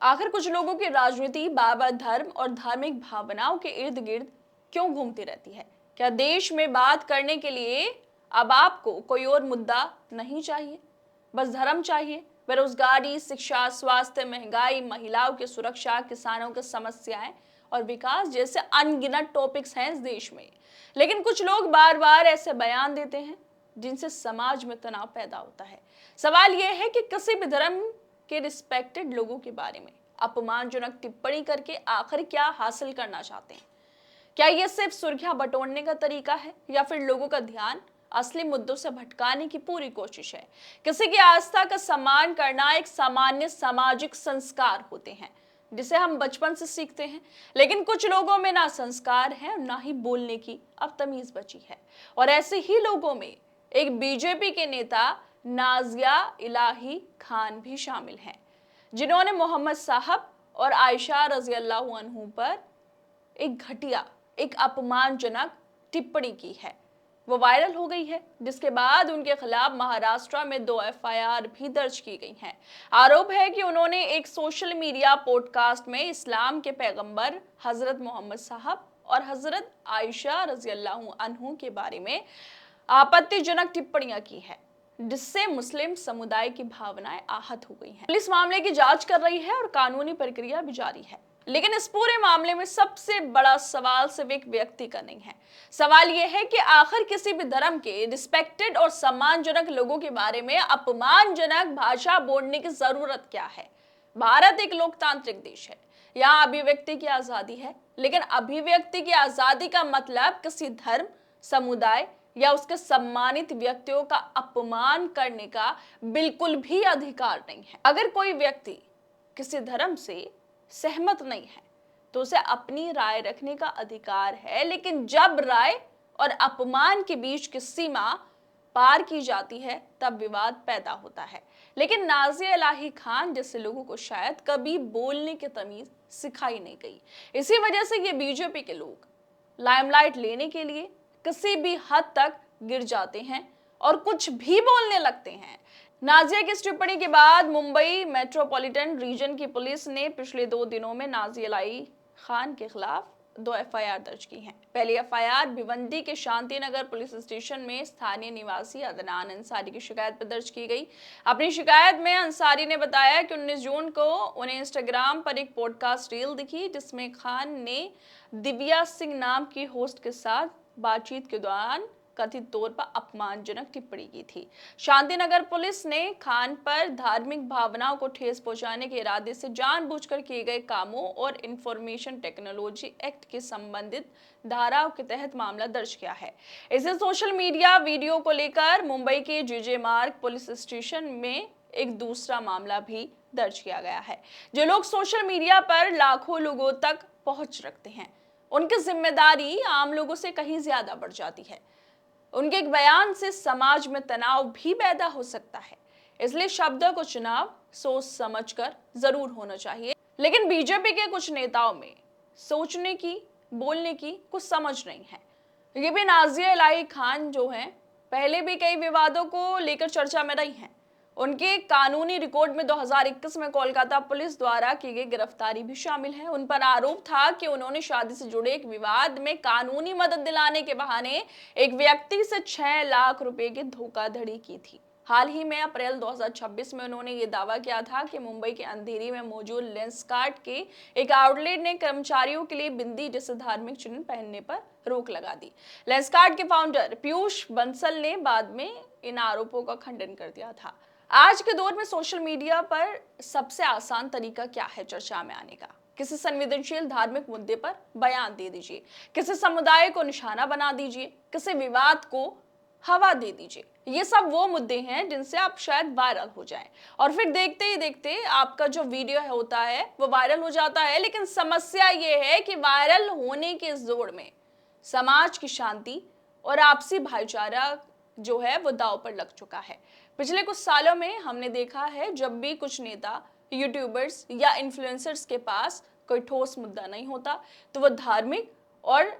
आखिर कुछ लोगों की राजनीति बार बार धर्म और धार्मिक भावनाओं के इर्द गिर्द क्यों घूमती रहती है? क्या देश में बात करने के लिए अब आपको कोई और मुद्दा नहीं चाहिए, बस धर्म चाहिए? बेरोजगारी, शिक्षा, स्वास्थ्य, महंगाई, महिलाओं की सुरक्षा, किसानों की समस्याएं और विकास जैसे अनगिनत टॉपिक्स हैं इस देश में। लेकिन कुछ लोग बार बार ऐसे बयान देते हैं जिनसे समाज में तनाव पैदा होता है। सवाल यह है कि किसी भी धर्म के रिस्पेक्टेड लोगों के बारे में अपमानजनक टिप्पणी करके आखिर क्या हासिल करना चाहते हैं? क्या यह सिर्फ सुर्खियां बटोरने का तरीका है या फिर लोगों का ध्यान असली मुद्दों से भटकाने की पूरी कोशिश है? किसी की आस्था का सम्मान करना एक सामान्य सामाजिक संस्कार होते हैं जिसे हम बचपन से सीखते हैं। लेकिन कुछ लोगों में ना संस्कार है, ना ही बोलने की अब तमीज बची है। और ऐसे ही लोगों में एक बीजेपी के नेता नाजिया इलाही खान भी शामिल हैं, जिन्होंने मोहम्मद साहब और आयशा रजी अल्लाह अन्हु पर एक घटिया, एक अपमानजनक टिप्पणी की है। वो वायरल हो गई है, जिसके बाद उनके खिलाफ महाराष्ट्र में 2 एफआईआर भी दर्ज की गई हैं। आरोप है कि उन्होंने एक सोशल मीडिया पॉडकास्ट में इस्लाम के पैगंबर हजरत मोहम्मद साहब और हजरत आयशा रजी अल्लाह अन्हु के बारे में आपत्तिजनक टिप्पणियां की है, जिससे मुस्लिम समुदाय की भावनाएं आहत हो गई हैं। पुलिस मामले की जांच कर रही है और कानूनी प्रक्रिया भी जारी है। लेकिन इस पूरे मामले में सबसे बड़ा सवाल सिर्फ एक व्यक्ति का नहीं है। सवाल यह है कि आखिर किसी भी धर्म के रिस्पेक्टेड और सम्मानजनक लोगों के बारे में अपमानजनक भाषा बोलने की जरूरत क्या है? भारत एक लोकतांत्रिक देश है, यहाँ अभिव्यक्ति की आजादी है। लेकिन अभिव्यक्ति की आजादी का मतलब किसी धर्म, समुदाय या उसके सम्मानित व्यक्तियों का अपमान करने का बिल्कुल भी अधिकार नहीं है। अगर कोई व्यक्ति किसी धर्म से सहमत नहीं है तो उसे अपनी राय रखने का अधिकार है, लेकिन जब राय और अपमान के बीच की सीमा पार की जाती है तब विवाद पैदा होता है। लेकिन नाजिया इलाही खान जैसे लोगों को शायद कभी बोलने की तमीज सिखाई नहीं गई। इसी वजह से ये बीजेपी के लोग लाइमलाइट लेने के लिए किसी भी हद तक गिर जाते हैं और कुछ भी बोलने लगते हैं। नाजिया की इस टिप्पणी के बाद मुंबई मेट्रोपॉलिटन रीजन की पुलिस ने पिछले 2 दिनों में नाजिया इलाही खान के खिलाफ 2 एफआईआर दर्ज की हैं। पहली एफआईआर भिवंडी के शांतिनगर पुलिस स्टेशन में स्थानीय निवासी अदनान अंसारी की शिकायत पर दर्ज की गई। अपनी शिकायत में अंसारी ने बताया कि 19 जून को उन्हें इंस्टाग्राम पर एक पॉडकास्ट रील दिखी, जिसमें खान ने दिव्या सिंह नाम की होस्ट के साथ बातचीत के दौरान कथित तौर पर अपमानजनक टिप्पणी की थी। शांतिनगर पुलिस ने खान पर धार्मिक भावनाओं को ठेस पहुंचाने के इरादे से जानबूझकर किए गए कामों और इंफॉर्मेशन टेक्नोलॉजी एक्ट के संबंधित धाराओं के तहत मामला दर्ज किया है। इसे सोशल मीडिया वीडियो को लेकर मुंबई के जीजे मार्ग पुलिस स्टेशन में एक दूसरा मामला भी दर्ज किया गया है। जो लोग सोशल मीडिया पर लाखों लोगों तक पहुंच रखते हैं, उनकी जिम्मेदारी आम लोगों से कहीं ज्यादा बढ़ जाती है। उनके एक बयान से समाज में तनाव भी पैदा हो सकता है। इसलिए शब्दों को चुनाव सोच समझकर जरूर होना चाहिए। लेकिन बीजेपी के कुछ नेताओं में सोचने की, बोलने की कुछ समझ नहीं है। ये भी नाजिया इलाही खान जो हैं, पहले भी कई विवादों को लेकर चर्चा में रही हैं। उनके कानूनी रिकॉर्ड में 2021 में कोलकाता पुलिस द्वारा की गई गिरफ्तारी भी शामिल है। उन पर आरोप था कि उन्होंने शादी से जुड़े एक विवाद में कानूनी मदद दिलाने के बहाने एक व्यक्ति से 6 लाख रुपए की धोखाधड़ी की थी। हाल ही में अप्रैल 2026 में उन्होंने ये दावा किया था कि मुंबई के अंधेरी में मौजूद लेंसकार्ट के एक आउटलेट ने कर्मचारियों के लिए बिंदी जैसे धार्मिक चिन्ह पहनने पर रोक लगा दी। लेंसकार्ट के फाउंडर पीयूष बंसल ने बाद में इन आरोपों का खंडन कर दिया था। आज के दौर में सोशल मीडिया पर सबसे आसान तरीका क्या है चर्चा में आने का? किसी संवेदनशील धार्मिक मुद्दे पर बयान दे दीजिए, किसी समुदाय को निशाना बना दीजिए, किसी विवाद को हवा दे दीजिए। ये सब वो मुद्दे हैं जिनसे आप शायद वायरल हो जाएं और फिर देखते ही देखते आपका जो वीडियो होता है वो वायरल हो जाता है। लेकिन समस्या ये है कि वायरल होने के जोड़ में समाज की शांति और आपसी भाईचारा जो है वो दांव पर लग चुका है। पिछले कुछ सालों में हमने देखा है, जब भी कुछ नेता, यूट्यूबर्स या इन्फ्लुएंसर्स के पास कोई ठोस मुद्दा नहीं होता तो वो धार्मिक और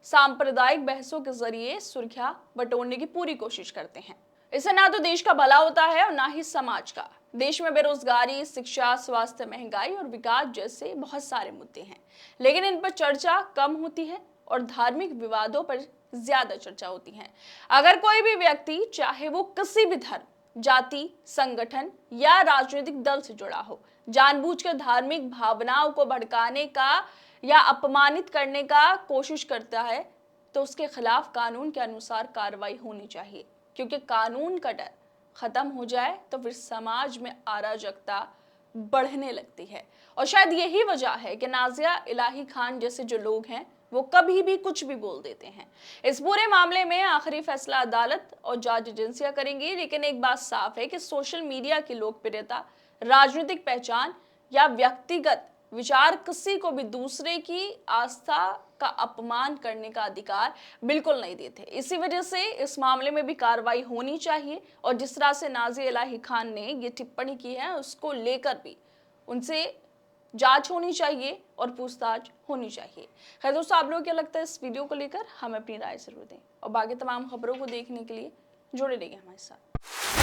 सांप्रदायिक बहसों के जरिए सुर्खियां बटोरने की पूरी कोशिश करते हैं। इससे ना तो देश का भला होता है और ना ही समाज का। देश में बेरोजगारी, शिक्षा, स्वास्थ्य, महंगाई और विकास जैसे बहुत सारे मुद्दे हैं, लेकिन इन पर चर्चा कम होती है और धार्मिक विवादों पर ज्यादा चर्चा होती है। अगर कोई भी व्यक्ति, चाहे वो किसी भी धर्म, जाति, संगठन या राजनीतिक दल से जुड़ा हो, जानबूझकर धार्मिक भावनाओं को भड़काने का या अपमानित करने का कोशिश करता है, तो उसके खिलाफ कानून के अनुसार कार्रवाई होनी चाहिए। क्योंकि कानून का डर खत्म हो जाए तो फिर समाज में अराजकता बढ़ने लगती है। और शायद यही वजह है कि नाजिया इलाही खान जैसे जो लोग हैं वो कभी भी कुछ भी बोल देते हैं। इस पूरे मामले में आखिरी फैसला अदालत और जांच एजेंसियां करेंगी, लेकिन एक बात साफ है कि सोशल मीडिया की लोकप्रियता, राजनीतिक पहचान या व्यक्तिगत विचार किसी को भी दूसरे की आस्था का अपमान करने का अधिकार बिल्कुल नहीं देते। इसी वजह से इस मामले में भी कार्रवाई होनी चाहिए और जिस तरह से नाज़िया इलाही खान ने ये टिप्पणी की है उसको लेकर भी उनसे जांच होनी चाहिए और पूछताछ होनी चाहिए। खैर दोस्तों, आप लोगों को क्या लगता है इस वीडियो को लेकर? हमें अपनी राय जरूर दें और बाकी तमाम खबरों को देखने के लिए जुड़े रहिए हमारे साथ।